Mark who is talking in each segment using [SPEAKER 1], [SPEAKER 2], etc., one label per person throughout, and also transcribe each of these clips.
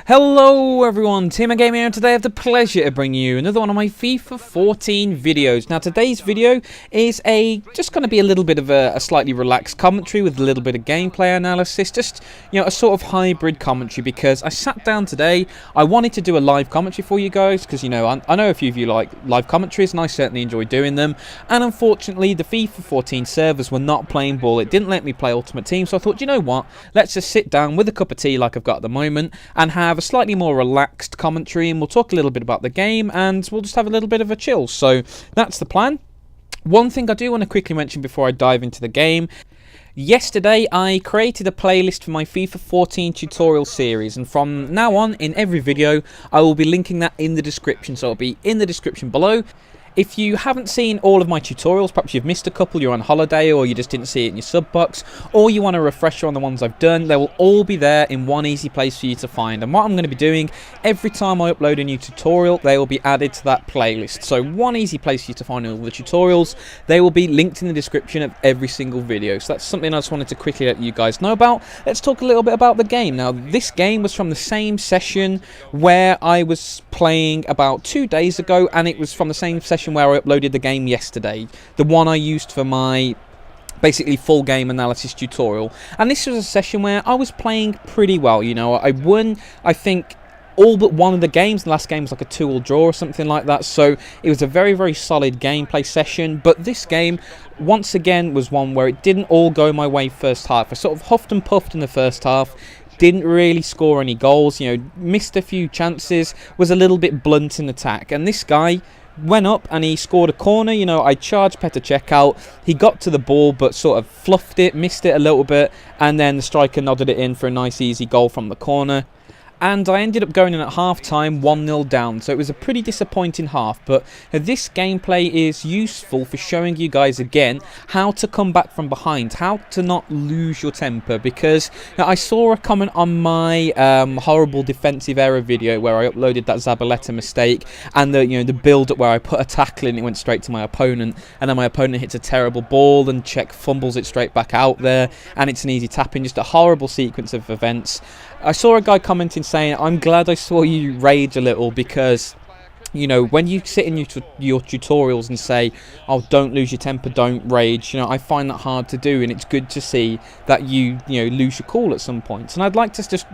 [SPEAKER 1] Hello everyone, TMMgamer here, and today I have the pleasure to bring you another one of my FIFA 14 videos. Now today's video is just going to be a little bit of a slightly relaxed commentary with a little bit of gameplay analysis, just a sort of hybrid commentary, because I sat down today, I wanted to do a live commentary for you guys, because I know a few of you like live commentaries and I certainly enjoy doing them, and unfortunately the FIFA 14 servers were not playing ball. It didn't let me play Ultimate Team, so I thought, you know what, let's just sit down with a cup of tea like I've got at the moment and have a slightly more relaxed commentary, and we'll talk a little bit about the game and we'll just have a little bit of a chill. So that's the plan. One thing I do want to quickly mention before I dive into the game: yesterday I created a playlist for my FIFA 14 tutorial series, and from now on in every video I will be linking that in the description, so it'll be in the description below. If you haven't seen all of my tutorials, perhaps you've missed a couple, you're on holiday, or you just didn't see it in your sub box, or you want a refresher on the ones I've done, they will all be there in one easy place for you to find. And what I'm going to be doing, every time I upload a new tutorial, they will be added to that playlist. So one easy place for you to find all the tutorials, they will be linked in the description of every single video. So that's something I just wanted to quickly let you guys know about. Let's talk a little bit about the game. Now, this game was from the same session where I was playing about 2 days ago, and it was from the same session where I uploaded the game yesterday, the one I used for my basically full game analysis tutorial. And this was a session where I was playing pretty well. I won, I think, all but one of the games. The last game was like a 2-2 draw or something like that, so it was a very, very solid gameplay session. But this game, once again, was one where it didn't all go my way first half. I sort of huffed and puffed in the first half, didn't really score any goals, missed a few chances, was a little bit blunt in attack. And this guy went up and he scored a corner. I charged Petr Cech out, he got to the ball but sort of fluffed it, missed it a little bit, and then the striker nodded it in for a nice easy goal from the corner. And I ended up going in at half-time 1-0 down, so it was a pretty disappointing half. But this gameplay is useful for showing you guys again how to come back from behind, how to not lose your temper. Because I saw a comment on my horrible defensive error video where I uploaded that Zabaleta mistake, and the build-up where I put a tackle in, it went straight to my opponent, and then my opponent hits a terrible ball and Cech fumbles it straight back out there, and it's an easy tap-in. Just a horrible sequence of events. I saw a guy commenting saying, "I'm glad I saw you rage a little, because when you sit in your tutorials and say, oh, don't lose your temper, don't rage, I find that hard to do, and it's good to see that you lose your cool at some points." And I'd like to just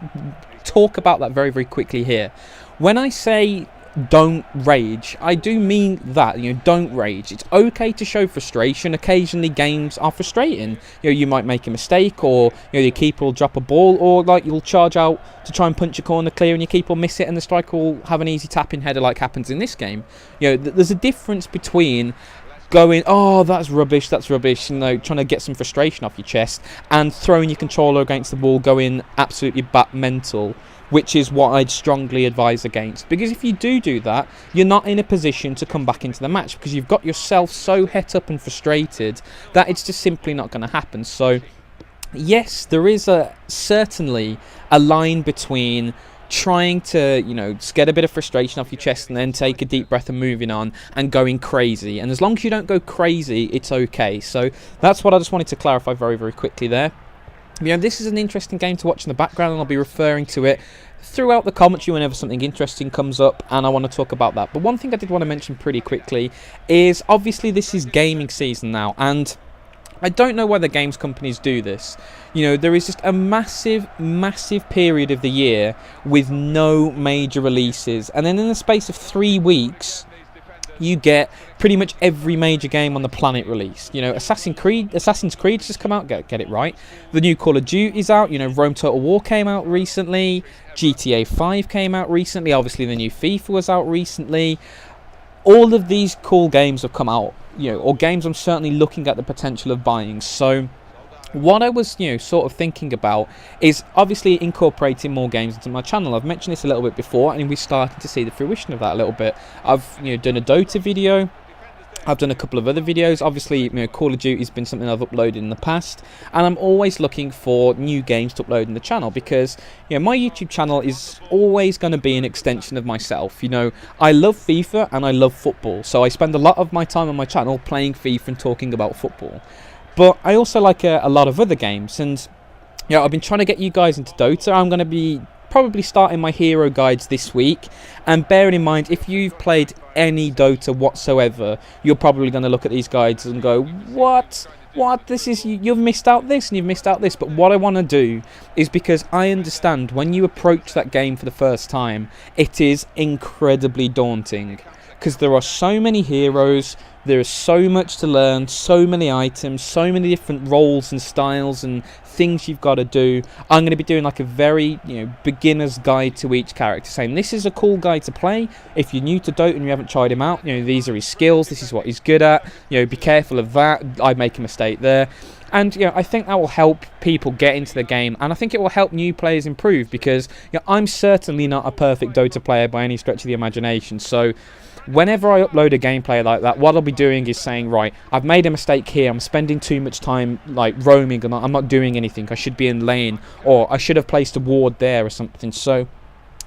[SPEAKER 1] talk about that very, very quickly here. When I say don't rage, I do mean that. Don't rage. It's okay to show frustration. Occasionally games are frustrating. You might make a mistake, or your keeper will drop a ball, or like you'll charge out to try and punch a corner clear and your keeper will miss it and the striker will have an easy tap-in header like happens in this game. There's a difference between going, oh, that's rubbish, trying to get some frustration off your chest, and throwing your controller against the wall, going absolutely bat mental, which is what I'd strongly advise against. Because if you do that, you're not in a position to come back into the match, because you've got yourself so het up and frustrated that it's just simply not going to happen. So yes, there is certainly a line between trying to get a bit of frustration off your chest and then take a deep breath and moving on, and going crazy. And as long as you don't go crazy, it's okay. So that's what I just wanted to clarify very, very quickly there. This is an interesting game to watch in the background, and I'll be referring to it throughout the commentary whenever something interesting comes up, and I want to talk about that. But one thing I did want to mention pretty quickly is, obviously this is gaming season now, and I don't know why the games companies do this. There is just a massive, massive period of the year with no major releases, and then in the space of 3 weeks you get pretty much every major game on the planet released. Assassin's Creed's just come out, get it right. The new Call of Duty's out, Rome Total War came out recently, GTA 5 came out recently, obviously the new FIFA was out recently. All of these cool games have come out, or games I'm certainly looking at the potential of buying. So what I was, sort of thinking about is obviously incorporating more games into my channel. I've mentioned this a little bit before, and we're starting to see the fruition of that a little bit. I've, done a Dota video. I've done a couple of other videos. Obviously, Call of Duty has been something I've uploaded in the past, and I'm always looking for new games to upload in the channel, because my YouTube channel is always going to be an extension of myself. I love FIFA and I love football, so I spend a lot of my time on my channel playing FIFA and talking about football. But I also like a lot of other games, and I've been trying to get you guys into Dota. I'm going to be probably starting my hero guides this week. And bearing in mind, if you've played any Dota whatsoever, you're probably going to look at these guides and go, what? This is, you've missed out this and you've missed out this. But what I want to do is, because I understand when you approach that game for the first time, it is incredibly daunting, because there are so many heroes, there is so much to learn, so many items, so many different roles and styles and things you've got to do. I'm going to be doing like a very, beginner's guide to each character, saying this is a cool guy to play. If you're new to Dota and you haven't tried him out, these are his skills, this is what he's good at, be careful of that, I make a mistake there. And I think that will help people get into the game, and I think it will help new players improve, because I'm certainly not a perfect Dota player by any stretch of the imagination. So whenever I upload a gameplay like that, what I'll be doing is saying, right, I've made a mistake here, I'm spending too much time like roaming and I'm not doing anything, I should be in lane, or I should have placed a ward there or something. So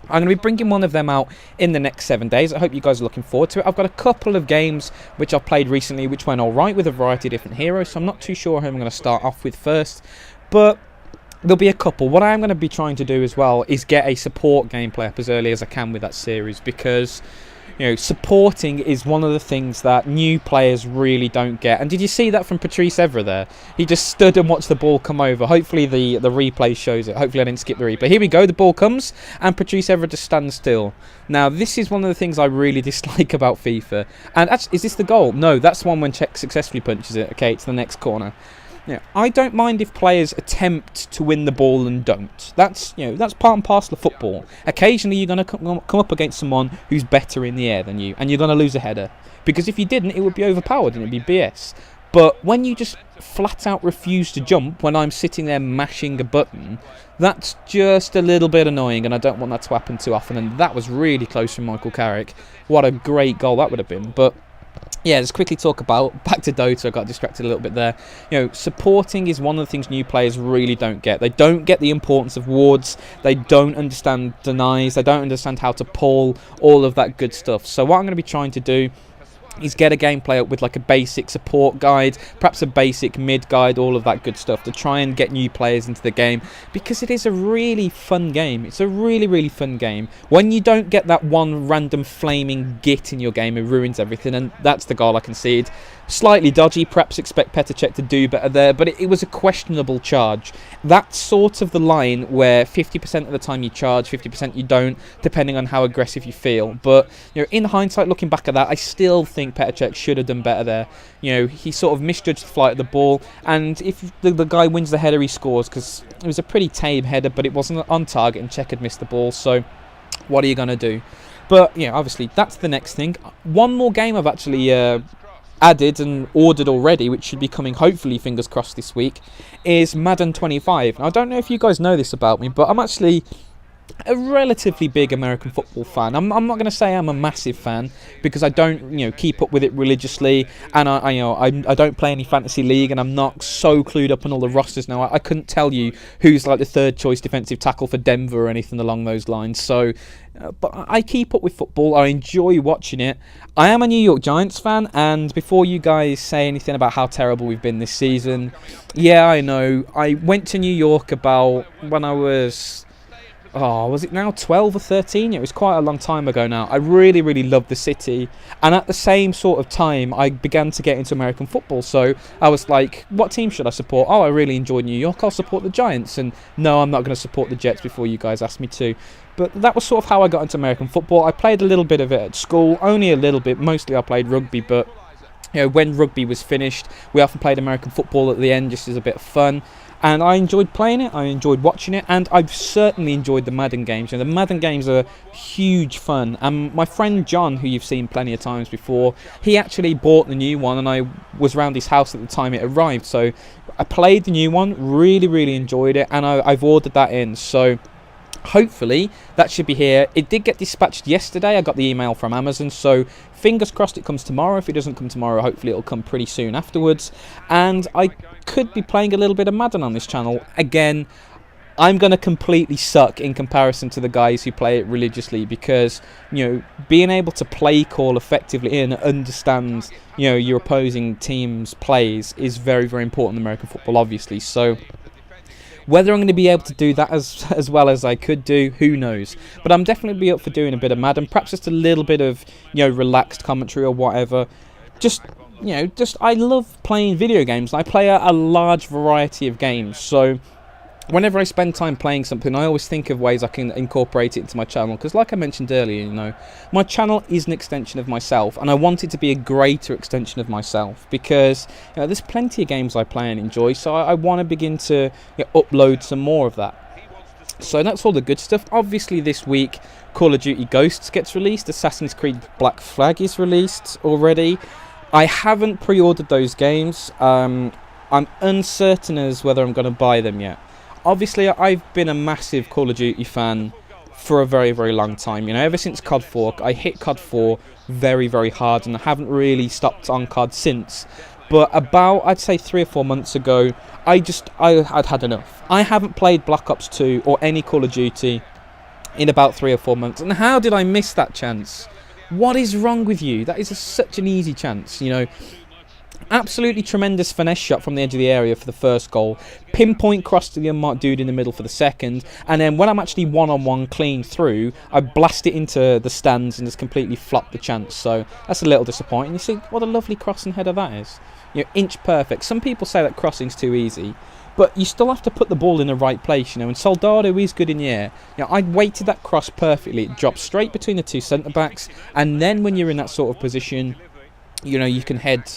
[SPEAKER 1] I'm going to be bringing one of them out in the next 7 days. I hope you guys are looking forward to it. I've got a couple of games which I've played recently which went alright with a variety of different heroes, so I'm not too sure who I'm going to start off with first, but there'll be a couple. What I'm going to be trying to do as well is get a support gameplay up as early as I can with that series, because supporting is one of the things that new players really don't get. And did you see that from Patrice Evra there? He just stood and watched the ball come over. Hopefully the replay shows it. Hopefully I didn't skip the replay. Here we go, the ball comes and Patrice Evra just stands still. Now this is one of the things I really dislike about FIFA. And actually, is this the goal? No, that's one when Czech successfully punches it. Okay, it's the next corner. I don't mind if players attempt to win the ball and don't. That's part and parcel of football. Occasionally you're going to come up against someone who's better in the air than you, and you're going to lose a header. Because if you didn't, it would be overpowered and it would be BS. But when you just flat out refuse to jump when I'm sitting there mashing a button, that's just a little bit annoying, and I don't want that to happen too often. And that was really close from Michael Carrick. What a great goal that would have been. But yeah, let's quickly talk about, back to Dota, I got distracted a little bit there. Supporting is one of the things new players really don't get. They don't get the importance of wards, they don't understand denies, they don't understand how to pull, all of that good stuff. So what I'm going to be trying to do is get a gameplay up with like a basic support guide, perhaps a basic mid guide, all of that good stuff, to try and get new players into the game, because it is a really fun game. It's a really, really fun game. When you don't get that one random flaming git in your game, it ruins everything, and that's the goal I conceded. Slightly dodgy, perhaps expect Petr Cech to do better there, but it was a questionable charge. That's sort of the line where 50% of the time you charge, 50% you don't, depending on how aggressive you feel. But in hindsight, looking back at that, I still think Petr Cech should have done better there. He sort of misjudged the flight of the ball, and if the guy wins the header, he scores, because it was a pretty tame header, but it wasn't on target, and Cech had missed the ball. So what are you going to do? But obviously that's the next thing. One more game I've actually added and ordered already, which should be coming hopefully, fingers crossed, this week, is Madden 25. Now, I don't know if you guys know this about me, but I'm actually a relatively big American football fan. I'm not going to say I'm a massive fan, because I don't keep up with it religiously, and I don't play any fantasy league, and I'm not so clued up on all the rosters now. I couldn't tell you who's like the third choice defensive tackle for Denver or anything along those lines. So but I keep up with football, I enjoy watching it. I am a New York Giants fan, and before you guys say anything about how terrible we've been this season, yeah, I know, I went to New York about when I was was it now 12 or 13? It was quite a long time ago now. I really, really loved the city, and at the same sort of time I began to get into American football, so I was like, what team should I support? I really enjoyed New York, I'll support the Giants. And no, I'm not going to support the Jets before you guys asked me to. But that was sort of how I got into American football. I played a little bit of it at school, only a little bit, mostly I played rugby, but when rugby was finished, we often played American football at the end just as a bit of fun. And I enjoyed playing it, I enjoyed watching it, and I've certainly enjoyed the Madden games. The Madden games are huge fun. And my friend John, who you've seen plenty of times before, he actually bought the new one, and I was around his house at the time it arrived. So I played the new one, really, really enjoyed it, and I've ordered that in. So hopefully that should be here. It did get dispatched yesterday. I got the email from Amazon, so fingers crossed it comes tomorrow. If it doesn't come tomorrow, hopefully it'll come pretty soon afterwards. And I could be playing a little bit of Madden on this channel. Again, I'm going to completely suck in comparison to the guys who play it religiously, because being able to play call effectively and understand your opposing team's plays is very, very important in American football, obviously. So Whether I'm going to be able to do that as well as I could do, who knows. But I'm definitely be up for doing a bit of Madden, perhaps just a little bit of, relaxed commentary or whatever. Just I love playing video games. I play a large variety of games, so whenever I spend time playing something, I always think of ways I can incorporate it into my channel, because like I mentioned earlier, my channel is an extension of myself, and I want it to be a greater extension of myself, because there's plenty of games I play and enjoy, so I want to begin to upload some more of that. So that's all the good stuff. Obviously this week Call of Duty Ghosts gets released, Assassin's Creed Black Flag is released already. I haven't pre-ordered those games. I'm uncertain as whether I'm going to buy them yet. Obviously, I've been a massive Call of Duty fan for a very, very long time. Ever since COD 4, I hit COD 4 very, very hard, and I haven't really stopped on COD since. But about, I'd say 3 or 4 months ago, I'd had enough. I haven't played Black Ops 2 or any Call of Duty in about 3 or 4 months. And how did I miss that chance? What is wrong with you? That is such an easy chance, Absolutely tremendous finesse shot from the edge of the area for the first goal. Pinpoint cross to the unmarked dude in the middle for the second. And then when I'm actually one-on-one clean through, I blast it into the stands and just completely flop the chance. So that's a little disappointing. You see what a lovely crossing header that is. Inch perfect. Some people say that crossing's too easy, but you still have to put the ball in the right place, and Soldado is good in the air. I weighted that cross perfectly. It dropped straight between the two centre-backs, and then when you're in that sort of position, you can head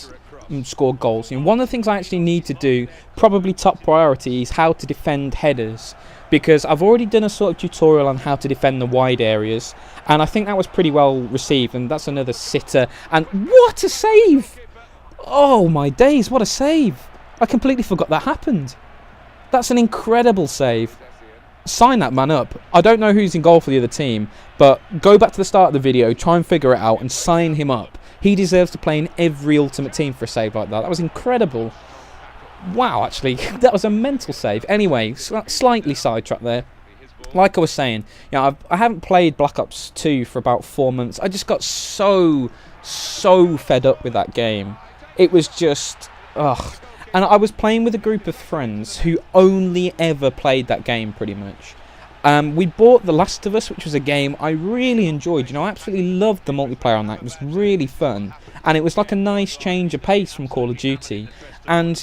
[SPEAKER 1] and score goals. One of the things I actually need to do, probably top priority, is how to defend headers, because I've already done a sort of tutorial on how to defend the wide areas, and I think that was pretty well received, and that's another sitter. And what a save! Oh my days, what a save! I completely forgot that happened. That's an incredible save. Sign that man up. I don't know who's in goal for the other team, but go back to the start of the video, try and figure it out, and sign him up. He deserves to play in every Ultimate Team for a save like that. That was incredible. Wow, actually, that was a mental save. Anyway, slightly sidetracked there. Like I was saying, I haven't played Black Ops 2 for about 4 months. I just got so fed up with that game. It was just, ugh. And I was playing with a group of friends who only ever played that game, pretty much. We bought The Last of Us, which was a game I really enjoyed. I absolutely loved the multiplayer on that. It was really fun. And it was like a nice change of pace from Call of Duty. And,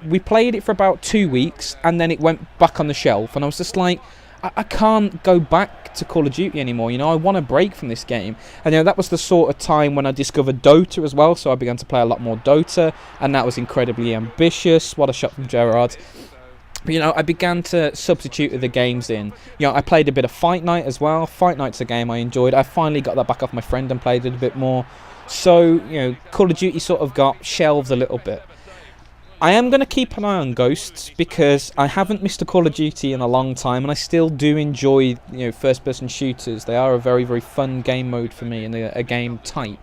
[SPEAKER 1] we played it for about 2 weeks, and then it went back on the shelf. And I was just like, I can't go back to Call of Duty anymore. I want a break from this game. And that was the sort of time when I discovered Dota as well. So I began to play a lot more Dota, and that was incredibly ambitious. What a shot from Gerrard. But, I began to substitute the games in. I played a bit of Fight Night as well. Fight Night's a game I enjoyed. I finally got that back off my friend and played it a bit more. So, Call of Duty sort of got shelved a little bit. I am going to keep an eye on Ghosts, because I haven't missed a Call of Duty in a long time, and I still do enjoy, first-person shooters. They are a very, very fun game mode for me, and a game type.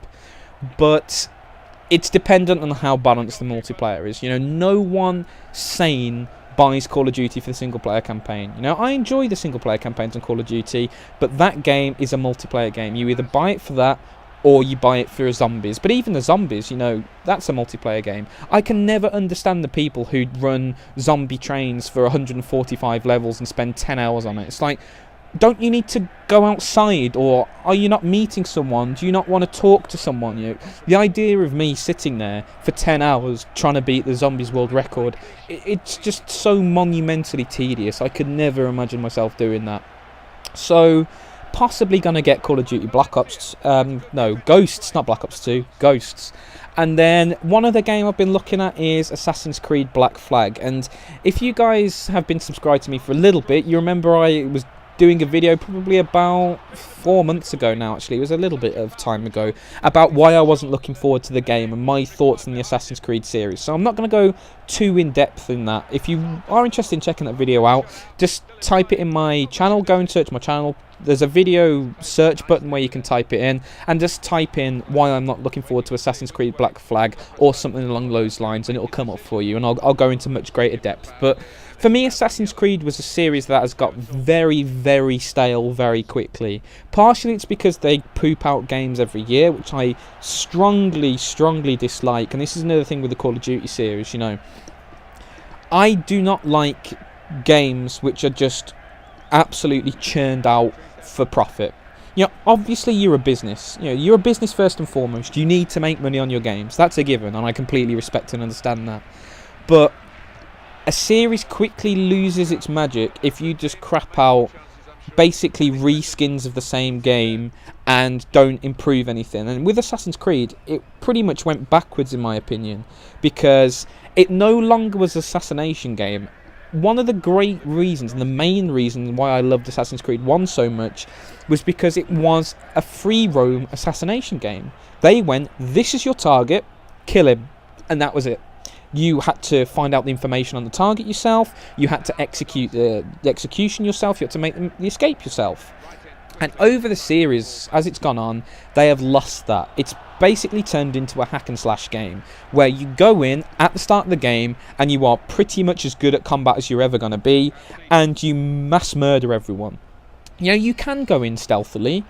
[SPEAKER 1] But it's dependent on how balanced the multiplayer is. No one sane buys Call of Duty for the single-player campaign. I enjoy the single-player campaigns on Call of Duty, but that game is a multiplayer game. You either buy it for that, or you buy it for zombies. But even the zombies, that's a multiplayer game. I can never understand the people who run zombie trains for 145 levels and spend 10 hours on it. It's like, don't you need to go outside, or are you not meeting someone? Do you not want to talk to someone? The idea of me sitting there for 10 hours trying to beat the zombies world record, it's just so monumentally tedious. I could never imagine myself doing that. So possibly going to get Call of Duty Black Ops, Ghosts, not Black Ops 2, Ghosts. And then one other game I've been looking at is Assassin's Creed Black Flag. And if you guys have been subscribed to me for a little bit, you remember I was doing a video probably about 4 months ago now, actually. It was a little bit of time ago, about why I wasn't looking forward to the game and my thoughts on the Assassin's Creed series. So I'm not going to go too in-depth in that. If you are interested in checking that video out, just type it in my channel, go and search my channel. There's a video search button where you can type it in, and just type in why I'm not looking forward to Assassin's Creed Black Flag or something along those lines, and it'll come up for you, and I'll go into much greater depth. But for me, Assassin's Creed was a series that has got very, very stale very quickly. Partially it's because they poop out games every year, which I strongly dislike. And this is another thing with the Call of Duty series, I do not like games which are just absolutely churned out for profit. You know, obviously you're a business. You know, you're a business first and foremost. You need to make money on your games. That's a given, and I completely respect and understand that. But a series quickly loses its magic if you just crap out basically reskins of the same game and don't improve anything. And with Assassin's Creed, it pretty much went backwards in my opinion, because it no longer was an assassination game. One of the great reasons, and the main reason why I loved Assassin's Creed 1 so much, was because it was a free roam assassination game. They went, this is your target, kill him, and that was it. You had to find out the information on the target yourself, you had to execute the execution yourself, you had to make the escape yourself. And over the series, as it's gone on, they have lost that. It's basically turned into a hack and slash game, where you go in at the start of the game and you are pretty much as good at combat as you're ever going to be, and you mass murder everyone. You know, you can go in stealthily,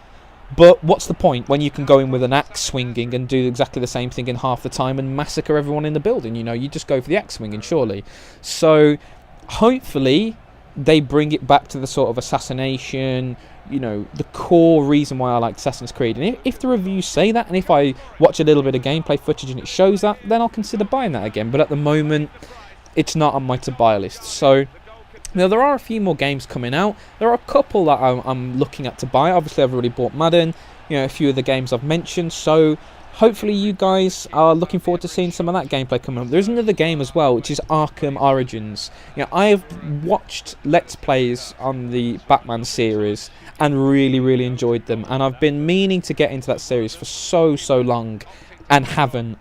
[SPEAKER 1] but what's the point when you can go in with an axe swinging and do exactly the same thing in half the time and massacre everyone in the building? You know, you just go for the axe swinging, surely. So, hopefully, they bring it back to the sort of assassination, you know, the core reason why I like Assassin's Creed. And if the reviews say that, and if I watch a little bit of gameplay footage and it shows that, then I'll consider buying that again. But at the moment, it's not on my to-buy list. So, now, there are a few more games coming out. There are a couple that I'm looking at to buy. Obviously, I've already bought Madden, you know, a few of the games I've mentioned. So, hopefully you guys are looking forward to seeing some of that gameplay come up. There's another game as well, which is Arkham Origins. You know, I have watched Let's Plays on the Batman series and really enjoyed them. And I've been meaning to get into that series for so long and haven't.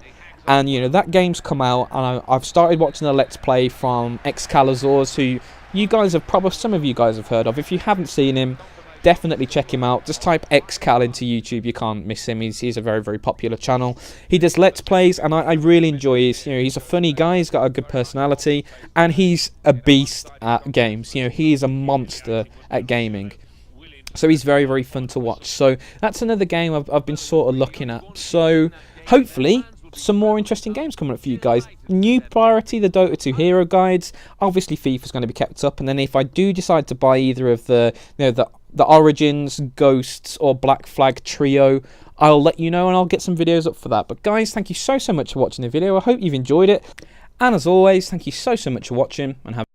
[SPEAKER 1] And, you know, that game's come out, and I've started watching a Let's Play from Excaliburs, who you guys have probably, some of you guys have heard of. If you haven't seen him, definitely check him out. Just type Xcal into YouTube, you can't miss him. He's a very popular channel. He does Let's Plays, and I really enjoy his, you know, he's a funny guy, he's got a good personality, and he's a beast at games. You know, he is a monster at gaming. So he's very fun to watch. So that's another game I've been sort of looking at. So hopefully some more interesting games coming up for you guys. New priority, the Dota 2 hero guides. Obviously FIFA's going to be kept up, and then if I do decide to buy either of the, you know, the Origins, Ghosts, or Black Flag trio, I'll let you know and I'll get some videos up for that. But guys, thank you so much for watching the video. I hope you've enjoyed it, and as always, thank you so much for watching, and have